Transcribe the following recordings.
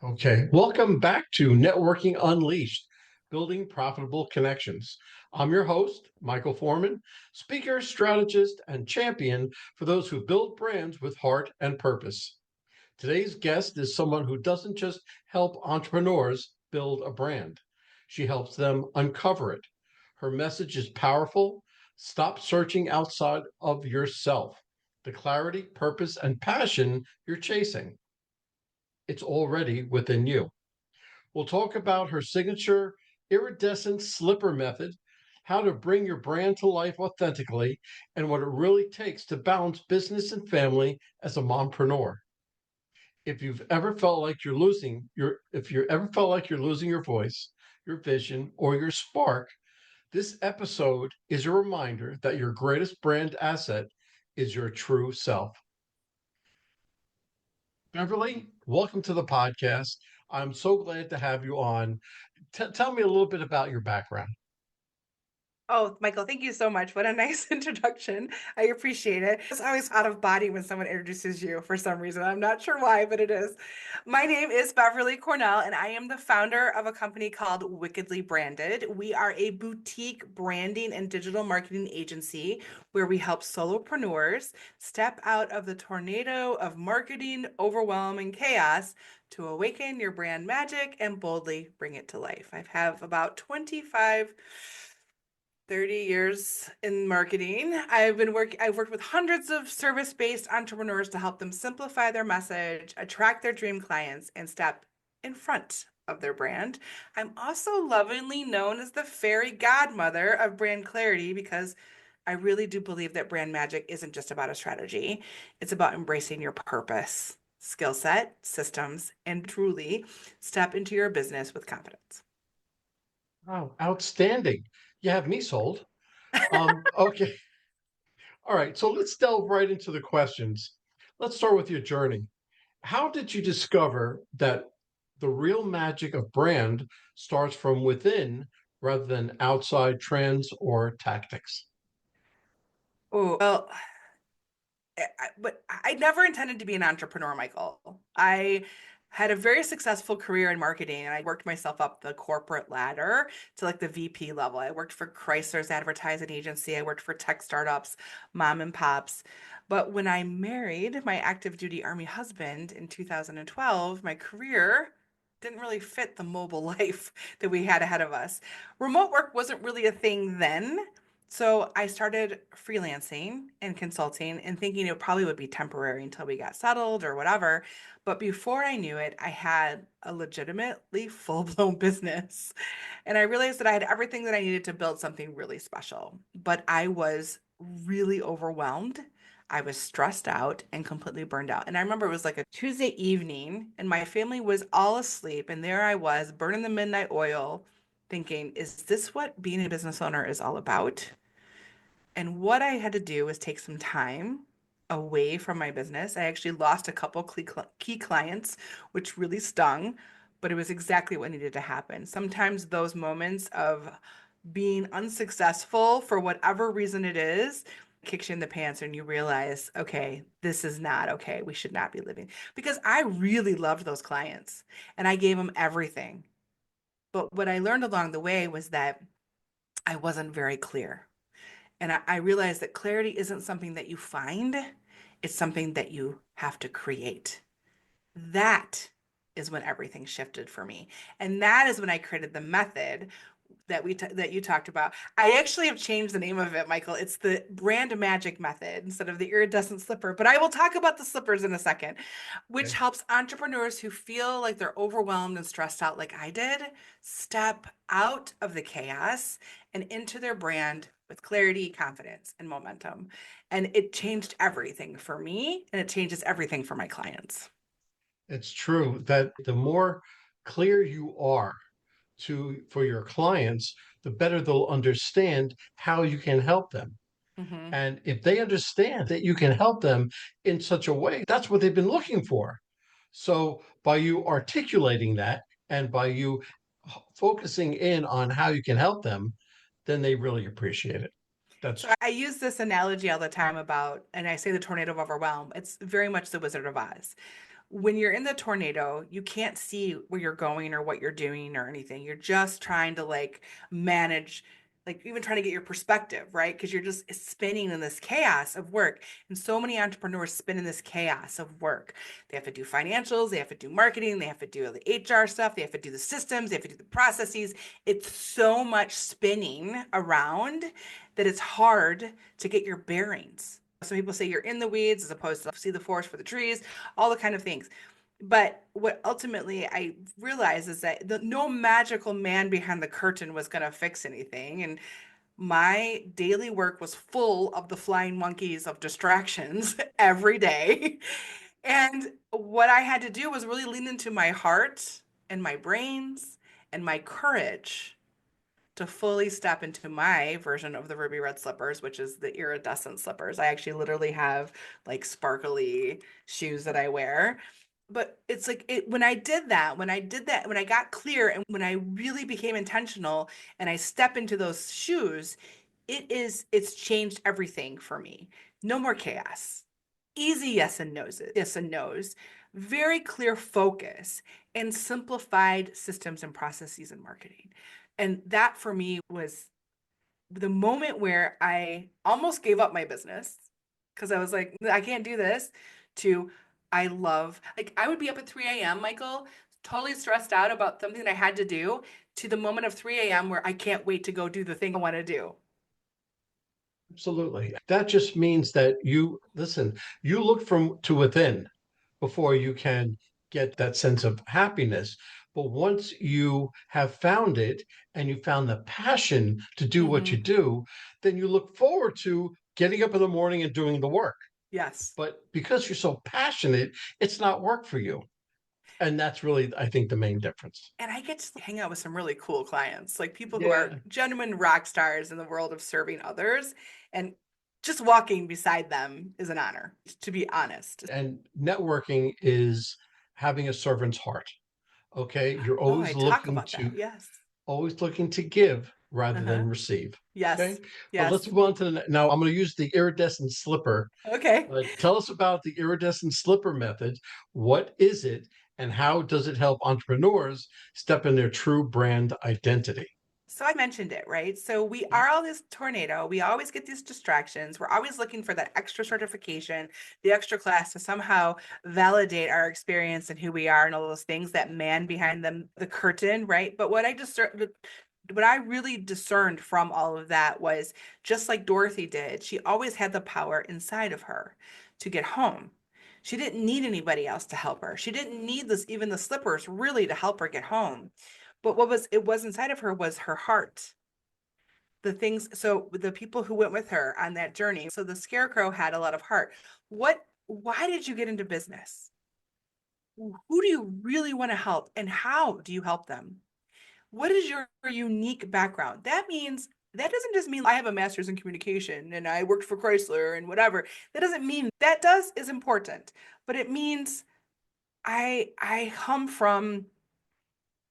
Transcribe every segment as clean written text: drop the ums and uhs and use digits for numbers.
Okay, welcome back to Networking Unleashed, Building Profitable Connections. I'm your host, Michael Forman, speaker, strategist, and champion for those who build brands with heart and purpose. Today's guest is someone who doesn't just help entrepreneurs build a brand, she helps them uncover it. Her message is powerful. Stop searching outside of yourself. The clarity, purpose, and passion you're chasing. It's already within you. We'll talk about her signature iridescent slipper method, how to bring your brand to life authentically, and what it really takes to balance business and family as a mompreneur. If you ever felt like you're losing your voice, your vision, or your spark, this episode is a reminder that your greatest brand asset is your true self. Beverly, welcome to the podcast. I'm so glad to have you on. Tell me a little bit about your background. Oh, Michael, thank you so much. What a nice introduction. I appreciate it. It's always out of body when someone introduces you for some reason. I'm not sure why, but it is. My name is Beverly Cornell, and I am the founder of a company called Wickedly Branded. We are a boutique branding and digital marketing agency where we help solopreneurs step out of the tornado of marketing, overwhelm, and chaos to awaken your brand magic and boldly bring it to life. I have about 30 years in marketing. I've worked with hundreds of service-based entrepreneurs to help them simplify their message, attract their dream clients, and step in front of their brand. I'm also lovingly known as the fairy godmother of brand clarity because I really do believe that brand magic isn't just about a strategy. It's about embracing your purpose, skill set, systems, and truly step into your business with confidence. Wow, outstanding. You have me sold. Okay. All right. So let's delve right into the questions. Let's start with your journey. How did you discover that the real magic of brand starts from within rather than outside trends or tactics? Oh, well, but I never intended to be an entrepreneur, Michael. I had a very successful career in marketing and I worked myself up the corporate ladder to like the VP level. I worked for Chrysler's advertising agency. I worked for tech startups, mom and pops. But when I married my active duty Army husband in 2012, my career didn't really fit the mobile life that we had ahead of us. Remote work wasn't really a thing then. So I started freelancing and consulting and thinking it probably would be temporary until we got settled or whatever. But before I knew it, I had a legitimately full-blown business. And I realized that I had everything that I needed to build something really special. But I was really overwhelmed. I was stressed out and completely burned out. And I remember it was like a Tuesday evening and my family was all asleep. And there I was burning the midnight oil thinking, is this what being a business owner is all about? And what I had to do was take some time away from my business. I actually lost a couple key clients, which really stung, but it was exactly what needed to happen. Sometimes those moments of being unsuccessful for whatever reason it is kicks you in the pants and you realize, okay, this is not okay. We should not be living. Because I really loved those clients and I gave them everything. But what I learned along the way was that I wasn't very clear. And I realized that clarity isn't something that you find, it's something that you have to create. That is when everything shifted for me. And that is when I created the method that you talked about. I actually have changed the name of it, Michael. It's the brand magic method instead of the iridescent slipper. But I will talk about the slippers in a second, which Okay. helps entrepreneurs who feel like they're overwhelmed and stressed out like I did, step out of the chaos and into their brand with clarity, confidence, and momentum. And it changed everything for me, and it changes everything for my clients. It's true that the more clear you are for your clients, the better they'll understand how you can help them. Hmm. And if they understand that you can help them in such a way, that's what they've been looking for. So by you articulating that and by you focusing in on how you can help them, then they really appreciate it. That's So I use this analogy all the time about, and I say the tornado of overwhelm. It's very much the Wizard of Oz. when you're in the tornado, you can't see where you're going or what you're doing or anything. You're just trying to like manage, like even trying to get your perspective, right? Because you're just spinning in this chaos of work. And so many entrepreneurs spin in this chaos of work. They have to do financials, they have to do marketing, they have to do the HR stuff, they have to do the systems, they have to do the processes. It's so much spinning around that it's hard to get your bearings. Some people say you're in the weeds as opposed to see the forest for the trees, all the kind of things. But what ultimately I realized is that no magical man behind the curtain was going to fix anything. And my daily work was full of the flying monkeys of distractions every day. And what I had to do was really lean into my heart and my brains and my courage to fully step into my version of the ruby red slippers, which is the iridescent slippers. I actually literally have like sparkly shoes that I wear. But it's like when I did that, when I got clear and when I really became intentional and I step into those shoes, it's changed everything for me. No more chaos. Easy yes and no's, very clear focus, and simplified systems and processes in marketing. And that for me was the moment where I almost gave up my business because I was like, I can't do this. To I love, like, I would be up at 3 a.m., Michael, totally stressed out about something that I had to do, to the moment of 3 a.m. where I can't wait to go do the thing I want to do. Absolutely. That just means that you listen, you look from to within before you can get that sense of happiness. But once you have found it and you found the passion to do what you Hmm. do, then you look forward to getting up in the morning and doing the work. Yes. But because you're so passionate, it's not work for you. And that's really, I think, the main difference. And I get to hang out with some really cool clients, like people who are Yeah. genuine rock stars in the world of serving others. And just walking beside them is an honor, to be honest. And networking is having a servant's heart. Okay. You're Oh, I talk about that. Yes. always looking to give rather Uh-huh. than receive. Okay. Yes. But let's Yes. move on to now. I'm going to use the iridescent slipper. Okay. Tell us about the iridescent slipper method. What is it, and how does it help entrepreneurs step in their true brand identity? So I mentioned it, right? So we are all this tornado. We always get these distractions. We're always looking for that extra certification, the extra class to somehow validate our experience and who we are and all those things, that man behind the curtain, right? But what I really discerned from all of that was, just like Dorothy did, she always had the power inside of her to get home. She didn't need anybody else to help her. She didn't need this, even the slippers really, to help her get home. But it was inside of her was her heart. The things, so the people who went with her on that journey. So the scarecrow had a lot of heart. Why did you get into business? Who do you really want to help and how do you help them? What is your unique background? That means that doesn't just mean I have a master's in communication and I worked for Chrysler and whatever. That doesn't mean that does is important, but it means I come from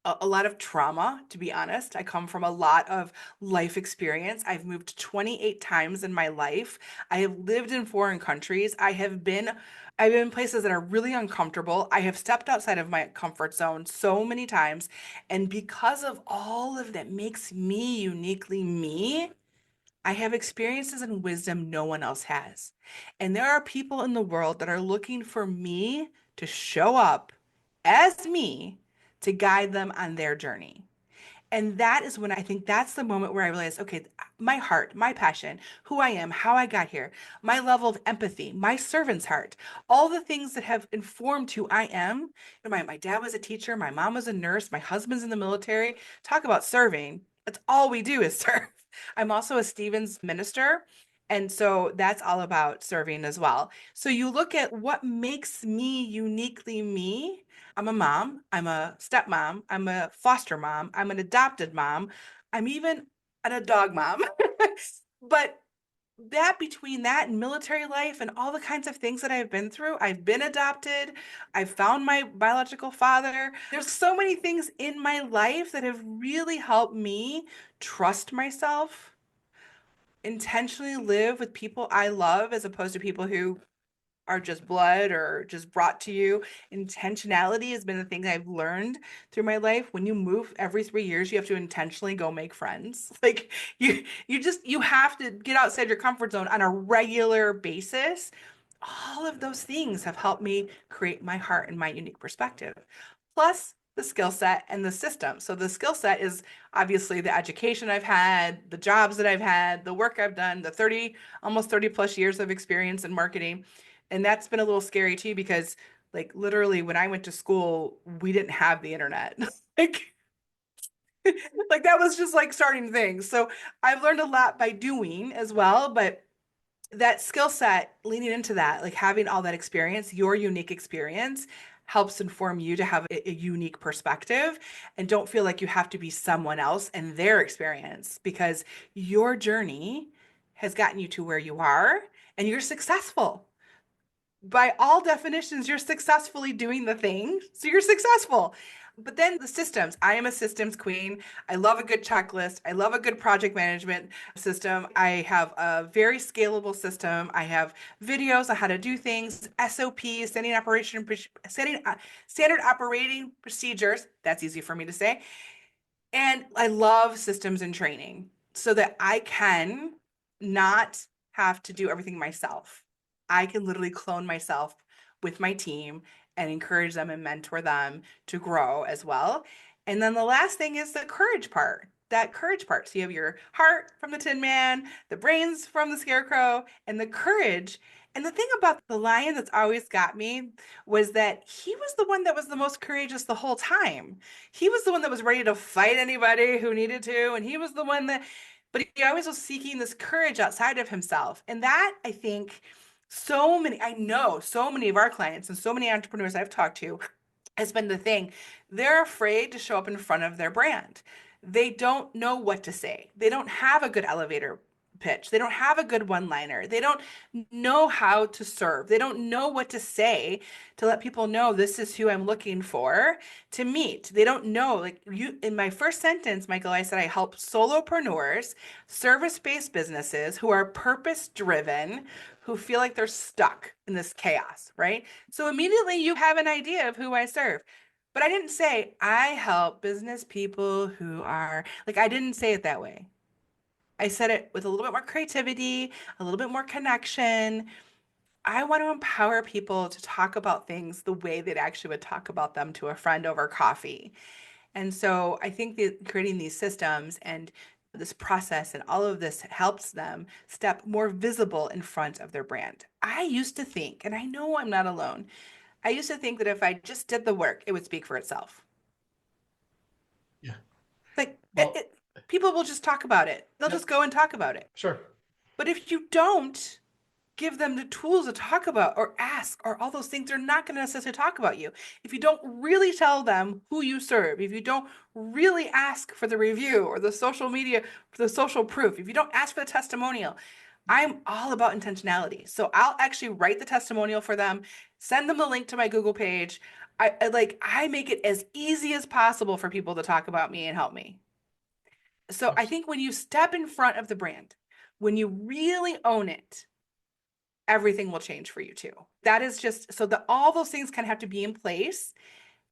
a lot of trauma, to be honest. I come from a lot of life experience. I've moved 28 times in my life. I have lived in foreign countries. I've been in places that are really uncomfortable. I have stepped outside of my comfort zone so many times. And because of all of that makes me uniquely me, I have experiences and wisdom no one else has. And there are people in the world that are looking for me to show up as me to guide them on their journey. And that is when I think that's the moment where I realized, okay, my heart, my passion, who I am, how I got here, my level of empathy, my servant's heart, all the things that have informed who I am. My dad was a teacher, my mom was a nurse, my husband's in the military. Talk about serving. That's all we do is serve. I'm also a Stevens minister. And so that's all about serving as well. So you look at what makes me uniquely me. I'm a mom, I'm a stepmom, I'm a foster mom, I'm an adopted mom, I'm even a dog mom. But that, between that and military life and all the kinds of things that I've been through, I've been adopted, I've found my biological father. There's so many things in my life that have really helped me trust myself, intentionally live with people I love as opposed to people who are just blood or just brought to you. Intentionality has been the thing I've learned through my life. When you move every 3 years, you have to intentionally go make friends. Like you have to get outside your comfort zone on a regular basis. All of those things have helped me create my heart and my unique perspective. Plus the skill set and the system. So the skill set is obviously the education I've had, the jobs that I've had, the work I've done, the 30, almost 30 plus years of experience in marketing. And that's been a little scary too, because like literally when I went to school, we didn't have the internet. like, like that was just like starting things. So I've learned a lot by doing as well, but that skill set, leaning into that, like having all that experience, your unique experience helps inform you to have a unique perspective and don't feel like you have to be someone else and their experience, because your journey has gotten you to where you are and you're successful. By all definitions, you're successfully doing the thing. So you're successful. But then the systems, I am a systems queen. I love a good checklist. I love a good project management system. I have a very scalable system. I have videos on how to do things, SOPs, standard operating procedures. That's easy for me to say. And I love systems and training so that I can not have to do everything myself. I can literally clone myself with my team and encourage them and mentor them to grow as well. And then the last thing is the courage part. That courage part. So you have your heart from the Tin Man, the brains from the Scarecrow, and the courage. And the thing about the lion that's always got me was that he was the one that was the most courageous the whole time. He was the one that was ready to fight anybody who needed to. And he was the one that, but he always was seeking this courage outside of himself. And that, I think, I know so many of our clients and so many entrepreneurs I've talked to has been the thing. They're afraid to show up in front of their brand. They don't know what to say. They don't have a good elevator pitch. They don't have a good one-liner. They don't know how to serve. They don't know what to say to let people know this is who I'm looking for to meet. They don't know. Like you, in my first sentence, Michael, I said I help solopreneurs, service-based businesses who are purpose-driven, who feel like they're stuck in this chaos, right? So immediately you have an idea of who I serve. But I didn't say I help business people who are like, I didn't say it that way. I said it with a little bit more creativity, a little bit more connection. I want to empower people to talk about things the way they'd actually would talk about them to a friend over coffee. And so I think that creating these systems and this process and all of this helps them step more visible in front of their brand. I used to think, and I know I'm not alone, I used to think that if I just did the work, it would speak for itself. Yeah. Like Well, people will just talk about it. They'll yep, just go and talk about it. sure. But if you don't give them the tools to talk about or ask or all those things, they're not going to necessarily talk about you. If you don't really tell them who you serve, if you don't really ask for the review or the social media, for the social proof, if you don't ask for the testimonial, I'm all about intentionality. So I'll actually write the testimonial for them, send them the link to my Google page. I make it as easy as possible for people to talk about me and help me. So I Abs- think when you step in front of the brand, when you really own it, everything will change for you too. That is just so that all those things kind of have to be in place.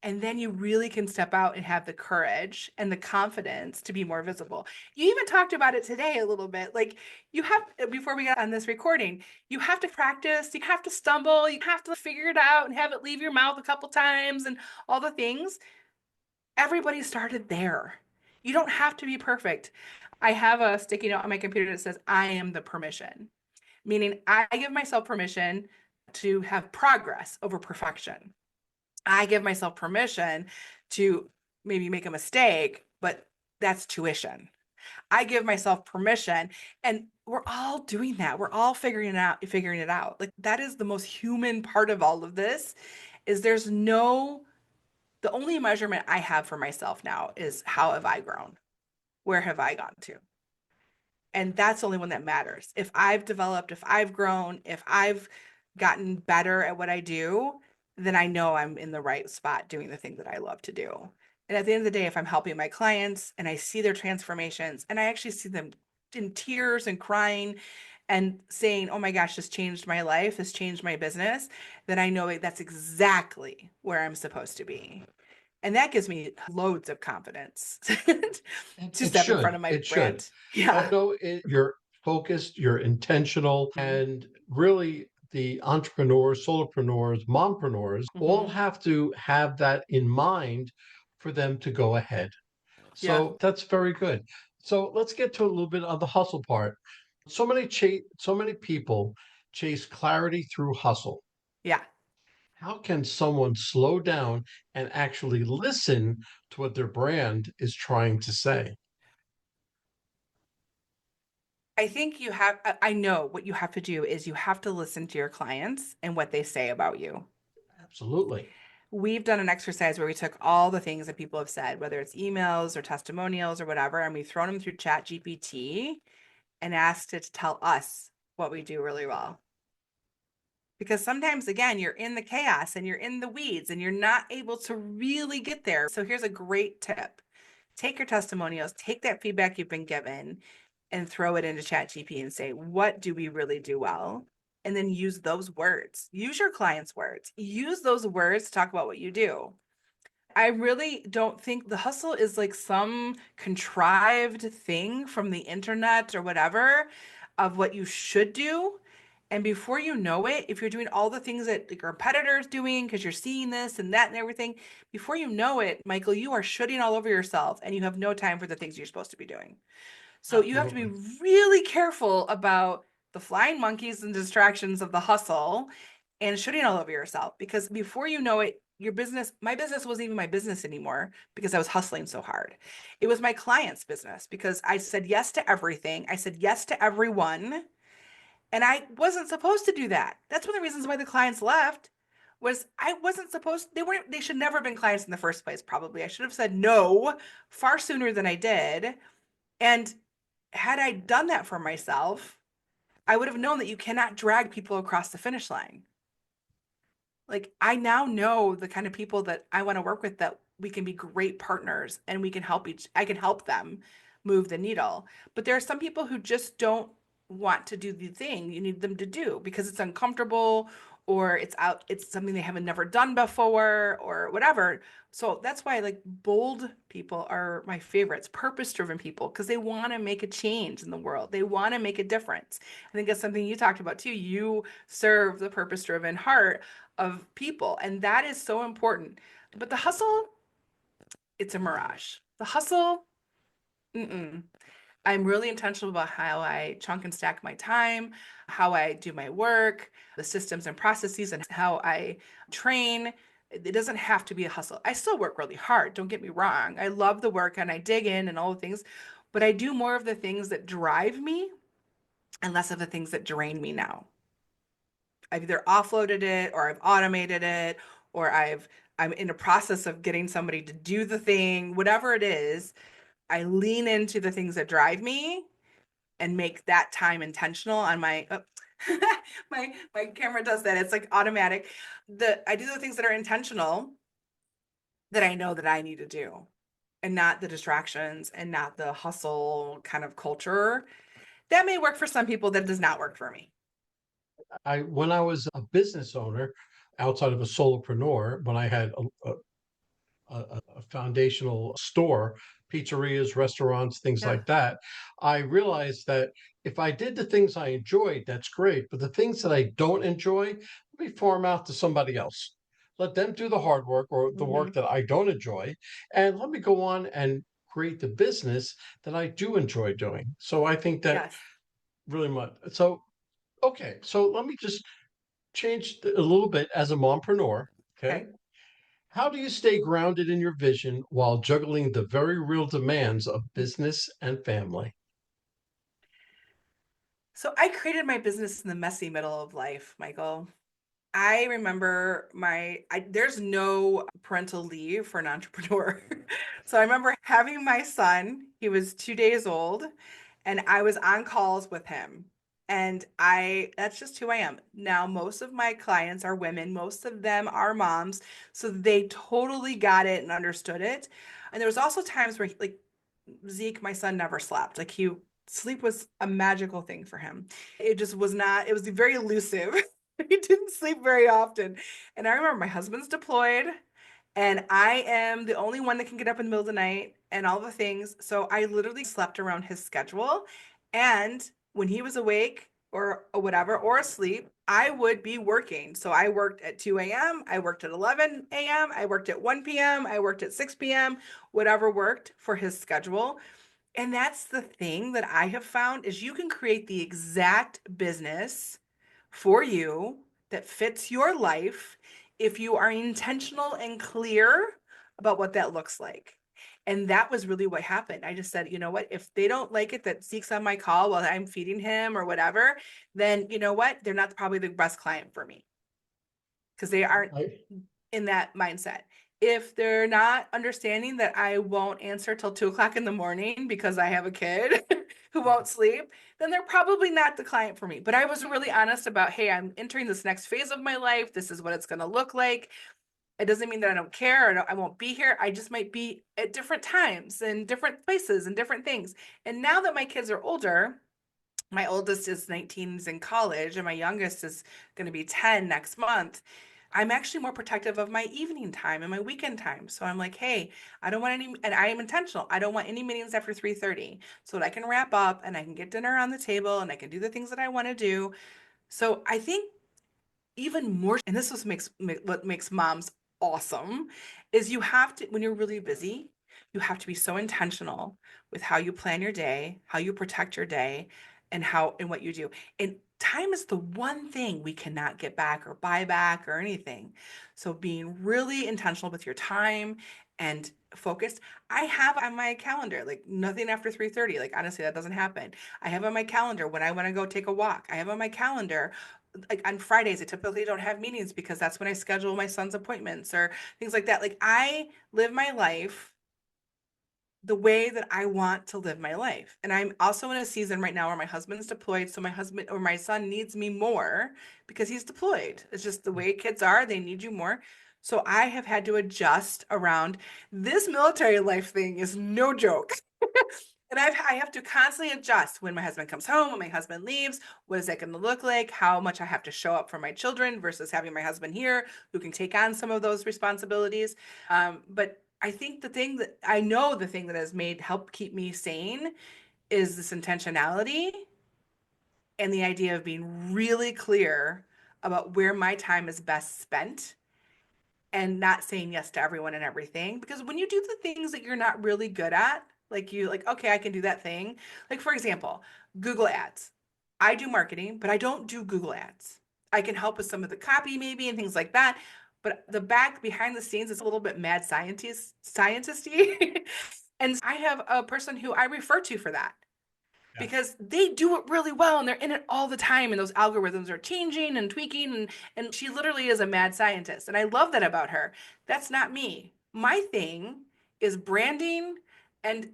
And then you really can step out and have the courage and the confidence to be more visible. You even talked about it today a little bit. Like you have, before we got on this recording, you have to practice, you have to stumble, you have to figure it out and have it leave your mouth a couple times and all the things. Everybody started there. You don't have to be perfect. I have a sticky note on my computer that says, I am the permission, meaning I give myself permission to have progress over perfection. I give myself permission to maybe make a mistake, but that's tuition. I give myself permission, and we're all doing that. We're all figuring it out. Like that is the most human part of all of this is the only measurement I have for myself now is how have I grown? Where have I gone to? And that's the only one that matters. If I've developed, if I've grown, if I've gotten better at what I do, then I know I'm in the right spot doing the thing that I love to do. And at the end of the day, if I'm helping my clients and I see their transformations and I actually see them in tears and crying and saying, oh my gosh, this changed my life, this changed my business, then I know that's exactly where I'm supposed to be. And that gives me loads of confidence to It step in front should. of my It should. brand. Yeah. No, you're focused, you're intentional, Mhm. and really the entrepreneurs, solopreneurs, mompreneurs all Mhm. have to have that in mind for them to go ahead. Yeah. So that's very good. So let's get to a little bit of the hustle part. So many people chase clarity through hustle. Yeah. How can someone slow down and actually listen to what their brand is trying to say? I think I know what you have to do is you have to listen to your clients and what they say about you. Absolutely. We've done an exercise where we took all the things that people have said, whether it's emails or testimonials or whatever, and we've thrown them through Chat GPT and asked it to tell us what we do really well. Because sometimes, again, you're in the chaos and you're in the weeds and you're not able to really get there. So here's a great tip. Take your testimonials, take that feedback you've been given and throw it into ChatGPT and say, what do we really do well? And then use those words. Use your clients' words. Use those words to talk about what you do. I really don't think the hustle is like some contrived thing from the internet or whatever of what you should do. And before you know it, if you're doing all the things that like, your competitors doing because you're seeing this and that and everything, before you know it, Michael, you are shooting all over yourself and you have no time for the things you're supposed to be doing. So you have to be Absolutely. really careful about the flying monkeys and distractions of the hustle and shooting all over yourself because before you know it, my business wasn't even my business anymore because I was hustling so hard. It was my client's business because I said yes to everything. I said yes to everyone. And I wasn't supposed to do that. That's one of the reasons why the clients left was I wasn't supposed they should never have been clients in the first place, probably. I should have said no far sooner than I did. And had I done that for myself, I would have known that you cannot drag people across the finish line. Like I now know the kind of people that I want to work with that we can be great partners and I can help them move the needle. But there are some people who just don't want to do the thing you need them to do because it's uncomfortable or it's something they haven't never done before or whatever. So that's why like bold people are my favorites, purpose-driven people, because they want to make a change in the world. They want to make a difference. I think that's something you talked about too. You serve the purpose-driven heart of people. And that is so important. But the hustle, it's a mirage. The hustle, mm-mm. I'm really intentional about how I chunk and stack my time, how I do my work, the systems and processes, and how I train. It doesn't have to be a hustle. I still work really hard. Don't get me wrong. I love the work and I dig in and all the things, but I do more of the things that drive me and less of the things that drain me now. I've either offloaded it or I've automated it or I'm in a process of getting somebody to do the thing, whatever it is, I lean into the things that drive me and make that time intentional on my my camera does that. It's like automatic. I do the things that are intentional that I know that I need to do and not the distractions and not the hustle kind of culture. That may work for some people, that does not work for me. When I was a business owner outside of a solopreneur, when I had a foundational store, pizzerias, restaurants, things Yeah. like that, I realized that if I did the things I enjoyed, that's great. But the things that I don't enjoy, let me farm out to somebody else. Let them do the hard work or the Hmm. work that I don't enjoy. And let me go on and create the business that I do enjoy doing. So I think that Yes. really much. So, okay. So let me just change a little bit as a mompreneur. Okay. Okay. How do you stay grounded in your vision while juggling the very real demands of business and family? So I created my business in the messy middle of life, Michael. I remember there's no parental leave for an entrepreneur. So I remember having my son, he was 2 days old, and I was on calls with him. And that's just who I am. Now, most of my clients are women, most of them are moms. So they totally got it and understood it. And there was also times where like Zeke, my son, never slept. Like sleep was a magical thing for him. It just was not, it was very elusive. He didn't sleep very often. And I remember my husband's deployed and I am the only one that can get up in the middle of the night and all the things. So I literally slept around his schedule. And when he was awake or whatever, or asleep, I would be working. So I worked at 2 a.m., I worked at 11 a.m., I worked at 1 p.m., I worked at 6 p.m., whatever worked for his schedule. And that's the thing that I have found is you can create the exact business for you that fits your life if you are intentional and clear about what that looks like. And that was really what happened. I just said, you know what? If they don't like it that Zeke's on my call while I'm feeding him or whatever, then you know what? They're not probably the best client for me because they aren't I, in that mindset. If they're not understanding that I won't answer till 2 o'clock in the morning because I have a kid who won't sleep, then they're probably not the client for me. But I was really honest about, hey, I'm entering this next phase of my life. This is what it's going to look like. It doesn't mean that I don't care or I won't be here. I just might be at different times and different places and different things. And now that my kids are older, my oldest is 19, is in college, and my youngest is going to be 10 next month. I'm actually more protective of my evening time and my weekend time. So I'm like, hey, I don't want any, and I am intentional. I don't want any meetings after 3:30 so that I can wrap up and I can get dinner on the table and I can do the things that I want to do. So I think even more, and this was what makes moms awesome, is you have to, when you're really busy, you have to be so intentional with how you plan your day, how you protect your day, and how and what you do. And time is the one thing we cannot get back or buy back or anything. So being really intentional with your time and focused. I have on my calendar like nothing after 3:30. Like honestly, that doesn't happen. I have on my calendar when I want to go take a walk. I have on my calendar like on Fridays, I typically don't have meetings because that's when I schedule my son's appointments or things like that. Like I live my life the way that I want to live my life. And I'm also in a season right now where my husband's deployed. So my husband or my son needs me more because he's deployed. It's just the way kids are, they need you more. So I have had to adjust around this military life thing is no joke. And I have to constantly adjust when my husband comes home, when my husband leaves. What is that going to look like? How much I have to show up for my children versus having my husband here who can take on some of those responsibilities. But I think the thing that has made help keep me sane is this intentionality and the idea of being really clear about where my time is best spent and not saying yes to everyone and everything. Because when you do the things that you're not really good at, like you like, okay, I can do that thing. Like for example, Google Ads. I do marketing, but I don't do Google Ads. I can help with some of the copy maybe and things like that. But the back behind the scenes is a little bit mad scientisty. And I have a person who I refer to for that yeah. because they do it really well and they're in it all the time and those algorithms are changing and tweaking and she literally is a mad scientist and I love that about her. That's not me. My thing is branding and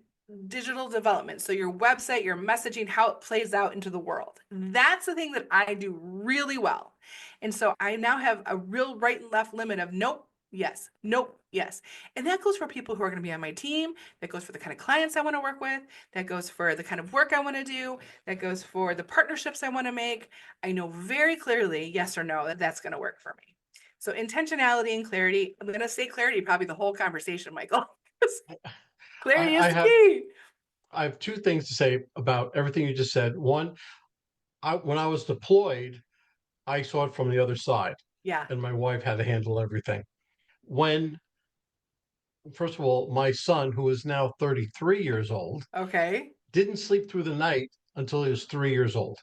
digital development. So your website, your messaging, how it plays out into the world. That's the thing that I do really well. And so I now have a real right and left limit of nope, yes, nope, yes. And that goes for people who are going to be on my team. That goes for the kind of clients I want to work with. That goes for the kind of work I want to do. That goes for the partnerships I want to make. I know very clearly, yes or no, that that's going to work for me. So intentionality and clarity. I'm going to say clarity probably the whole conversation, Michael. I, Clarity is I the have key. I have two things to say about everything you just said. One, when I was deployed, I saw it from the other side, Yeah. and my wife had to handle everything. When, first of all, my son, who is now 33 years old, Okay. didn't sleep through the night until he was 3 years old.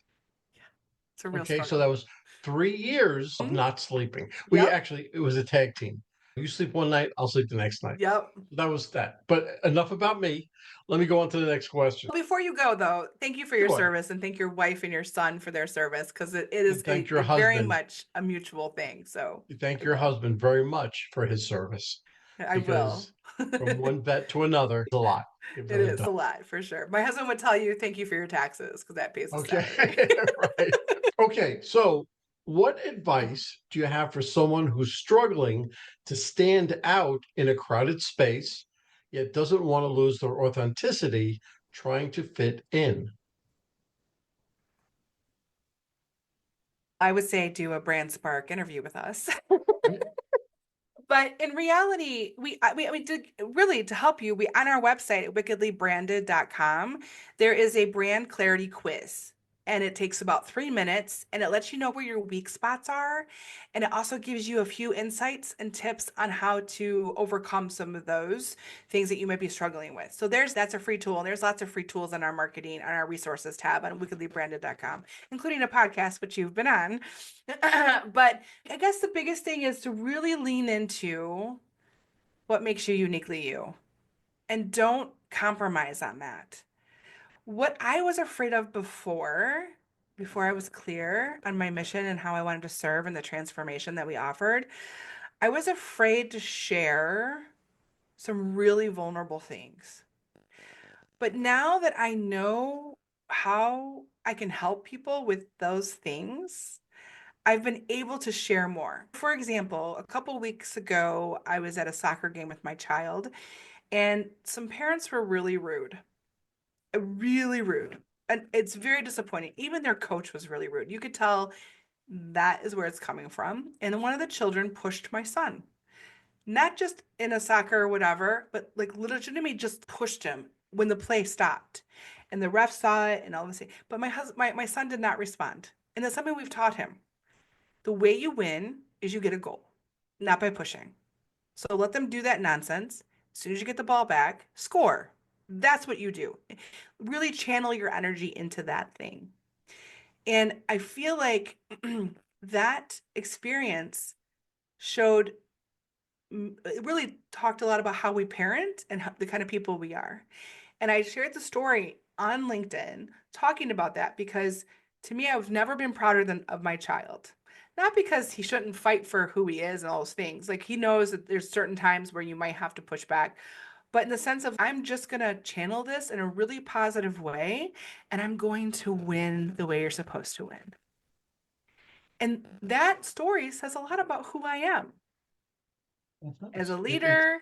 It's a real Okay, so that struggle. was 3 years of Mhm. not sleeping. We Yep. actually, it was a tag team. You sleep one night, I'll sleep the next night. Yep. That was that. But enough about me. Let me go on to the next question. Before you go, though, thank you for your Sure. service and thank your wife and your son for their service because it And is thank your a very husband. much a mutual thing. So Thank I your will. husband very much for his service I will. because from one vet to another is a lot. It It really is does. a lot for sure. My husband would tell you, thank you for your taxes because that pays the Okay. salary. Right. Okay. So, what advice do you have for someone who's struggling to stand out in a crowded space, yet doesn't want to lose their authenticity trying to fit in? I would say do a brand spark interview with us. Right? But in reality, we did really to help you. We on our website at wickedlybranded.com, there is a brand clarity quiz. And it takes about 3 minutes and it lets you know where your weak spots are. And it also gives you a few insights and tips on how to overcome some of those things that you might be struggling with. So that's a free tool. And there's lots of free tools on our marketing, on our resources tab on wickedlybranded.com, including a podcast, which you've been on. But I guess the biggest thing is to really lean into what makes you uniquely you and don't compromise on that. What I was afraid of before I was clear on my mission and how I wanted to serve and the transformation that we offered, I was afraid to share some really vulnerable things. But now that I know how I can help people with those things, I've been able to share more. For example, a couple weeks ago, I was at a soccer game with my child, and some parents were really rude, really rude. And it's very disappointing. Even their coach was really rude. You could tell that is where it's coming from. And one of the children pushed my son, not just in a soccer or whatever, but like legitimately just pushed him when the play stopped. And the ref saw it and all this. But my son did not respond. And that's something we've taught him. The way you win is you get a goal, not by pushing. So let them do that nonsense. As soon as you get the ball back, score. That's what you do. Really channel your energy into that thing. And I feel like that experience showed, it really talked a lot about how we parent and the kind of people we are. And I shared the story on LinkedIn talking about that because to me, I've never been prouder than of my child. Not because he shouldn't fight for who he is and all those things. Like he knows that there's certain times where you might have to push back, but in the sense of I'm just going to channel this in a really positive way and I'm going to win the way you're supposed to win. And that story says a lot about who I am That's as a nice. leader,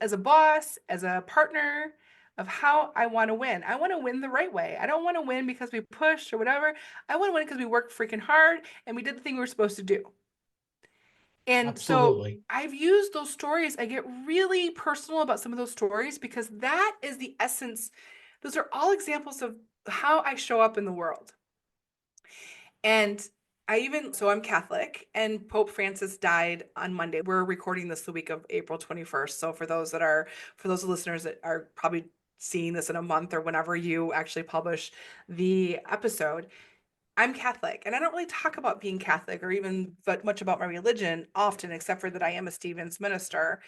as a boss, as a partner, of how I want to win. I want to win the right way. I don't want to win because we pushed or whatever. I want to win because we worked freaking hard and we did the thing we were supposed to do. And so Absolutely. I've used those stories. I get really personal about some of those stories because that is the essence. Those are all examples of how I show up in the world. And so I'm Catholic, and Pope Francis died on Monday. We're recording this the week of April 21st. So for those listeners that are probably seeing this in a month or whenever you actually publish the episode, I'm Catholic, and I don't really talk about being Catholic or even but much about my religion often, except for that I am a Stevens minister.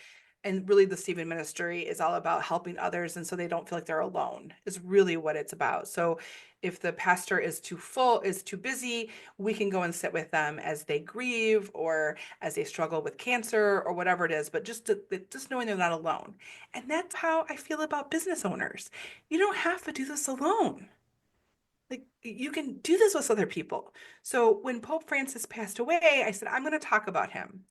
And really, the Stephen ministry is all about helping others, and so they don't feel like they're alone, is really what it's about. So if the pastor is too full, is too busy, we can go and sit with them as they grieve or as they struggle with cancer or whatever it is, but just knowing they're not alone. And that's how I feel about business owners. You don't have to do this alone. Like you can do this with other people. So when Pope Francis passed away, I said, I'm going to talk about him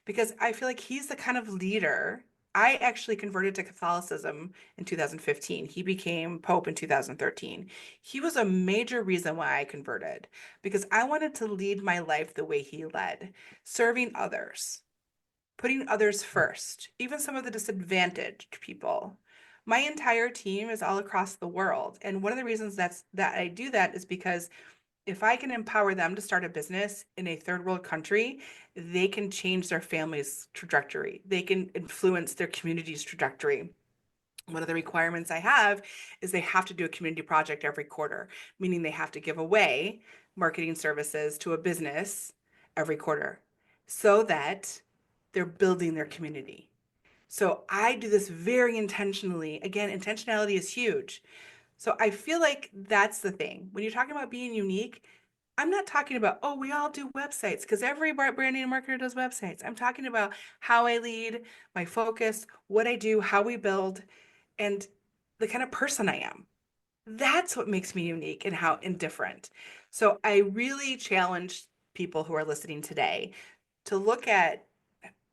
because I feel like he's the kind of leader. I actually converted to Catholicism in 2015. He became Pope in 2013. He was a major reason why I converted because I wanted to lead my life the way he led, serving others, putting others first, even some of the disadvantaged people. My entire team is all across the world. And one of the reasons that I do that is because if I can empower them to start a business in a third world country, they can change their family's trajectory. They can influence their community's trajectory. One of the requirements I have is they have to do a community project every quarter, meaning they have to give away marketing services to a business every quarter so that they're building their community. So I do this very intentionally. Again, intentionality is huge. So I feel like that's the thing. When you're talking about being unique, I'm not talking about, oh, we all do websites because every branding marketer does websites. I'm talking about how I lead, my focus, what I do, how we build, and the kind of person I am. That's what makes me unique and how indifferent. So I really challenge people who are listening today to look at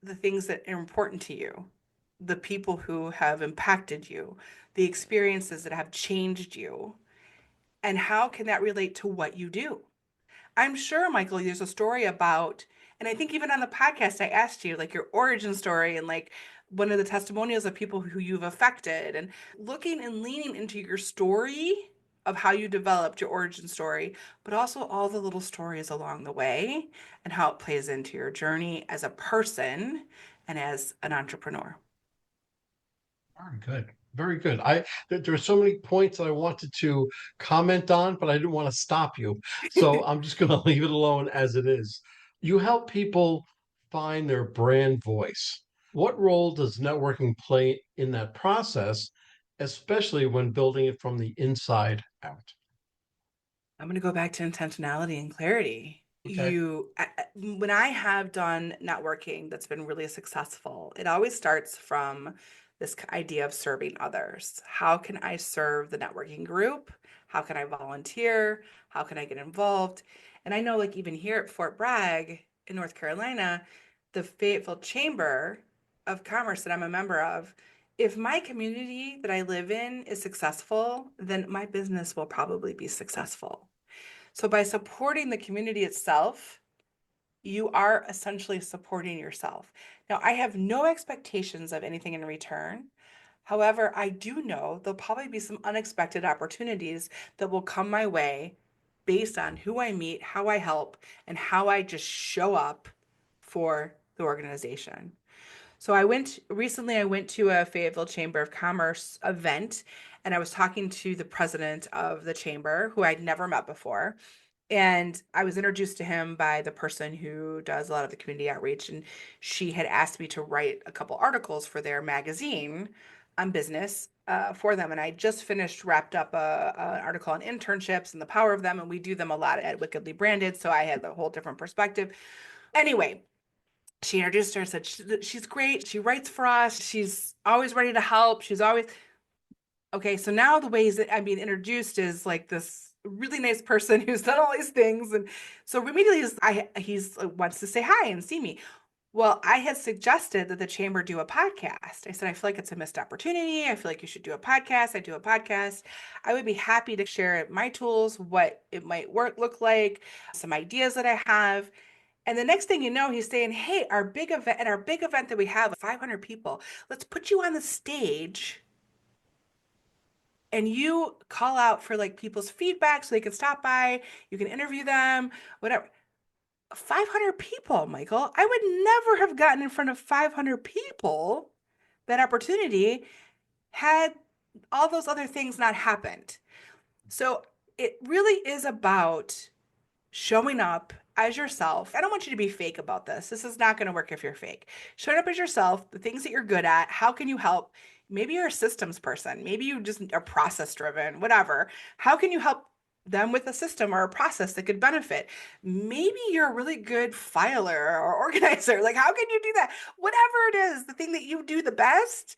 the things that are important to you, the people who have impacted you, the experiences that have changed you, and how can that relate to what you do? I'm sure, Michael, there's a story about, and I think even on the podcast, I asked you like your origin story and like one of the testimonials of people who you've affected, and looking and leaning into your story of how you developed your origin story, but also all the little stories along the way and how it plays into your journey as a person and as an entrepreneur. Very good. Very good. There are so many points that I wanted to comment on, but I didn't want to stop you. So I'm just going to leave it alone as it is. You help people find their brand voice. What role does networking play in that process, especially when building it from the inside out? I'm going to go back to intentionality and clarity. Okay. When I have done networking that's been really successful, it always starts from this idea of serving others. How can I serve the networking group? How can I volunteer? How can I get involved? And I know, like, even here at Fort Bragg in North Carolina, the Fayetteville Chamber of Commerce that I'm a member of, if my community that I live in is successful, then my business will probably be successful. So by supporting the community itself, you are essentially supporting yourself. Now, I have no expectations of anything in return. However, I do know there'll probably be some unexpected opportunities that will come my way based on who I meet, how I help, and how I just show up for the organization. So I went to a Fayetteville Chamber of Commerce event, and I was talking to the president of the chamber who I'd never met before. And I was introduced to him by the person who does a lot of the community outreach. And she had asked me to write a couple articles for their magazine on business for them. And I just wrapped up an article on internships and the power of them. And we do them a lot at Wickedly Branded. So I had a whole different perspective. Anyway, she introduced her and said, she's great. She writes for us. She's always ready to help. She's always okay. So now the ways that I'm being introduced is like this really nice person who's done all these things. And so immediately he's wants to say hi and see me. Well, I had suggested that the chamber do a podcast. I said, I feel like it's a missed opportunity. I feel like you should do a podcast. I do a podcast. I would be happy to share my tools, what it might look like, some ideas that I have. And the next thing you know, he's saying, hey, our big event that we have, 500 people, let's put you on the stage and you call out for like people's feedback so they can stop by, you can interview them, whatever. 500 people, Michael. I would never have gotten in front of 500 people that opportunity had all those other things not happened. So it really is about showing up as yourself. I don't want you to be fake about this. This is not going to work if you're fake. Showing up as yourself, the things that you're good at, how can you help? Maybe you're a systems person. Maybe you just are process driven, whatever. How can you help them with a system or a process that could benefit? Maybe you're a really good filer or organizer. Like, how can you do that? Whatever it is, the thing that you do the best,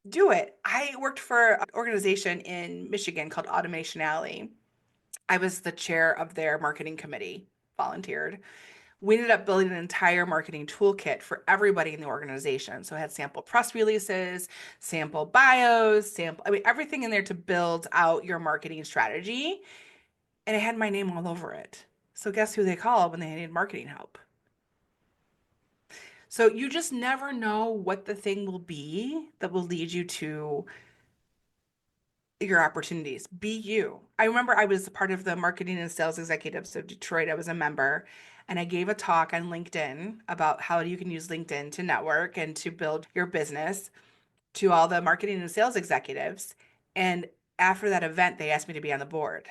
do it. I worked for an organization in Michigan called Automation Alley. I was the chair of their marketing committee, volunteered. We ended up building an entire marketing toolkit for everybody in the organization. So I had sample press releases, sample bios, I mean, everything in there to build out your marketing strategy. And it had my name all over it. So guess who they called when they needed marketing help? So you just never know what the thing will be that will lead you to your opportunities. Be you. I remember I was part of the marketing and sales executives of Detroit. I was a member and I gave a talk on LinkedIn about how you can use LinkedIn to network and to build your business to all the marketing and sales executives. And after that event, they asked me to be on the board.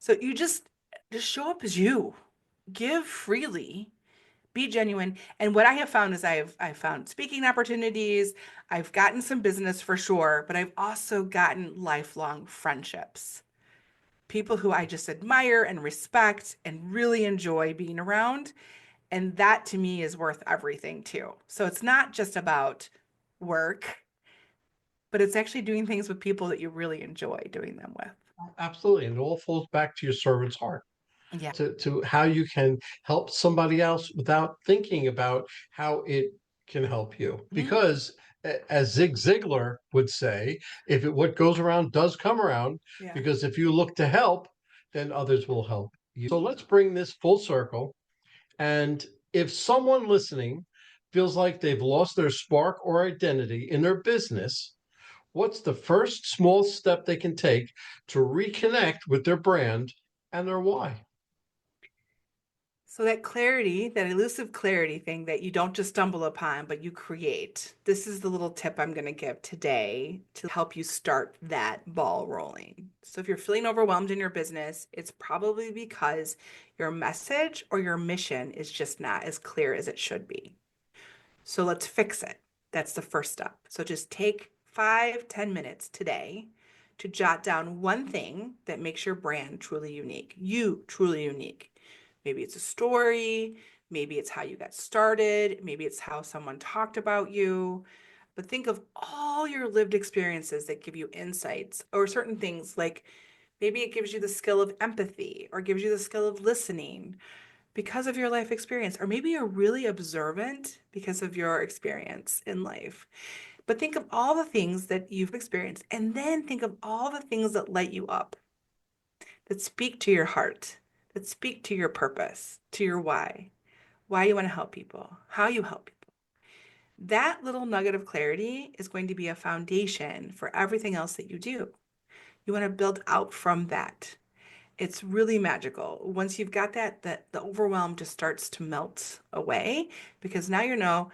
So you just show up as you. Give freely, be genuine. And what I have found is I've found speaking opportunities, I've gotten some business for sure, but I've also gotten lifelong friendships. People who I just admire and respect and really enjoy being around. And that to me is worth everything too. So it's not just about work, but it's actually doing things with people that you really enjoy doing them with. Absolutely. And it all falls back to your servant's heart. Yeah. To how you can help somebody else without thinking about how it can help you. Yeah. Because as Zig Ziglar would say, if what goes around does come around, Yeah. because if you look to help, then others will help So let's bring this full circle. And if someone listening feels like they've lost their spark or identity in their business, what's the first small step they can take to reconnect with their brand and their why? So that clarity, that elusive clarity thing that you don't just stumble upon, but you create. This is the little tip I'm going to give today to help you start that ball rolling. So if you're feeling overwhelmed in your business, it's probably because your message or your mission is just not as clear as it should be. So let's fix it. That's the first step. So just take 5, 10 minutes today to jot down one thing that makes your brand truly unique, you truly unique. Maybe it's a story, maybe it's how you got started, maybe it's how someone talked about you. But think of all your lived experiences that give you insights or certain things like maybe it gives you the skill of empathy or gives you the skill of listening because of your life experience, or maybe you're really observant because of your experience in life. But think of all the things that you've experienced, and then think of all the things that light you up, that speak to your heart, that speak to your purpose, to your why you want to help people, how you help people. That little nugget of clarity is going to be a foundation for everything else that you do. You want to build out from that. It's really magical. Once you've got that the overwhelm just starts to melt away because now you know.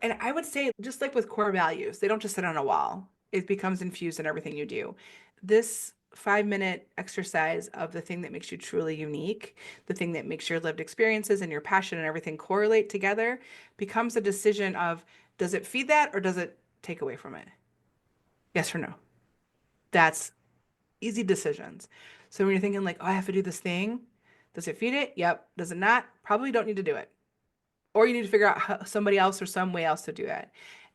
And I would say, just like with core values, they don't just sit on a wall. It becomes infused in everything you do. This 5 minute exercise of the thing that makes you truly unique, the thing that makes your lived experiences and your passion and everything correlate together, becomes a decision of does it feed that or does it take away from it? Yes or no? That's easy decisions. So when you're thinking like, oh, I have to do this thing, does it feed it? Yep. Does it not? Probably don't need to do it. Or you need to figure out somebody else or some way else to do it.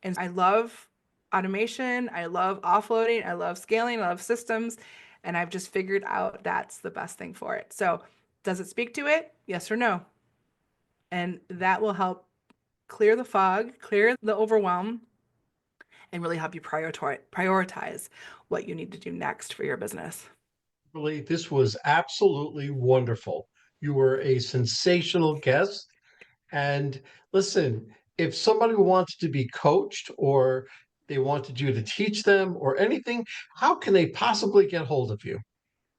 And I love automation. I love offloading. I love scaling. I love systems. And I've just figured out that's the best thing for it. So does it speak to it? Yes or no? And that will help clear the fog, clear the overwhelm, and really help you prioritize what you need to do next for your business. Really, this was absolutely wonderful. You were a sensational guest. And listen, if somebody wants to be coached or they wanted you to teach them or anything, how can they possibly get hold of you?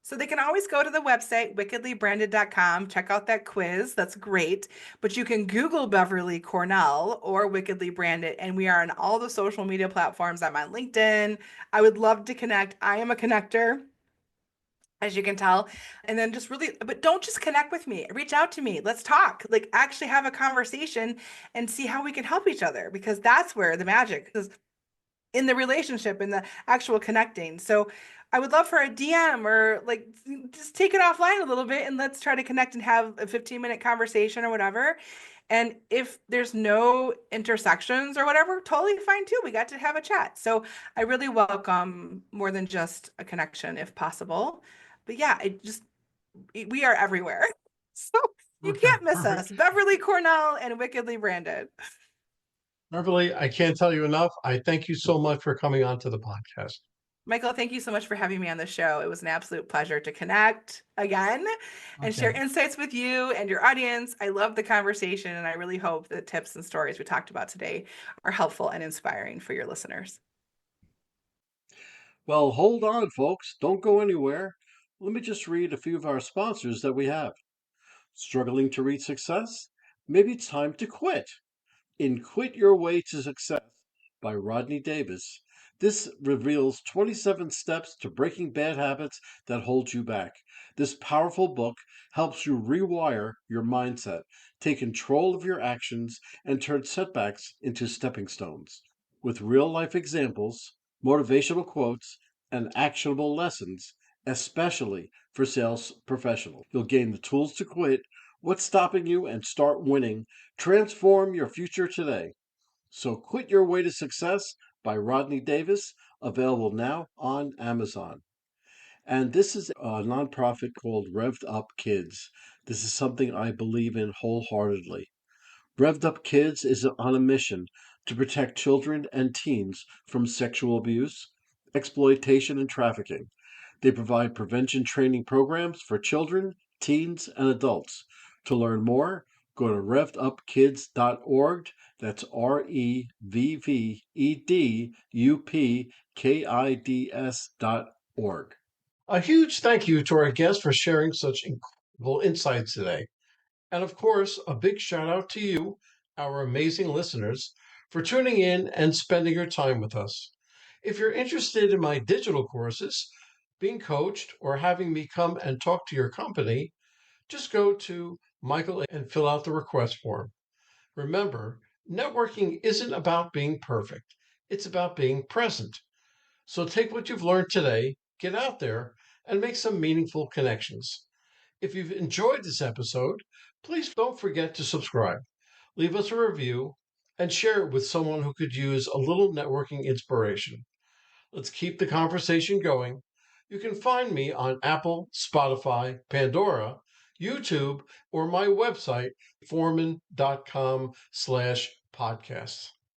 So they can always go to the website, wickedlybranded.com, check out that quiz. That's great. But you can Google Beverly Cornell or Wickedly Branded, and we are on all the social media platforms. I'm on LinkedIn. I would love to connect. I am a connector, as you can tell. And then just really, but don't just connect with me. Reach out to me. Let's talk. Like actually have a conversation and see how we can help each other because that's where the magic is in the relationship, in the actual connecting. So I would love for a DM or like just take it offline a little bit and let's try to connect and have a 15-minute conversation or whatever. And if there's no intersections or whatever, totally fine too. We got to have a chat. So I really welcome more than just a connection if possible. But yeah, we are everywhere. So you Okay, can't miss perfect. us. Beverly Cornell and Wickedly Branded. Beverly, I can't tell you enough. I thank you so much for coming on to the podcast. Michael, thank you so much for having me on the show. It was an absolute pleasure to connect again and share Okay. insights with you and your audience. I love the conversation, and I really hope the tips and stories we talked about today are helpful and inspiring for your listeners. Well, hold on, folks. Don't go anywhere. Let me just read a few of our sponsors that we have. Struggling to reach success? Maybe it's time to quit. In Quit Your Way to Success by Rodney Davis, this reveals 27 steps to breaking bad habits that hold you back. This powerful book helps you rewire your mindset, take control of your actions, and turn setbacks into stepping stones. With real life examples, motivational quotes, and actionable lessons, especially for sales professionals, you'll gain the tools to quit what's stopping you and start winning. Transform your future today. So Quit Your Way to Success by Rodney Davis, available now on Amazon. And this is a nonprofit called Revved Up Kids. This is something I believe in wholeheartedly. Revved Up Kids is on a mission to protect children and teens from sexual abuse, exploitation, and trafficking. They provide prevention training programs for children, teens, and adults. To learn more, go to revvedupkids.org. That's REVVEDUPKIDS.org. A huge thank you to our guest for sharing such incredible insights today. And of course, a big shout out to you, our amazing listeners, for tuning in and spending your time with us. If you're interested in my digital courses, being coached, or having me come and talk to your company, just go to Michael and fill out the request form. Remember, networking isn't about being perfect, it's about being present. So take what you've learned today, get out there, and make some meaningful connections. If you've enjoyed this episode, please don't forget to subscribe, leave us a review, and share it with someone who could use a little networking inspiration. Let's keep the conversation going. You can find me on Apple, Spotify, Pandora, YouTube, or my website, forman.com/podcasts.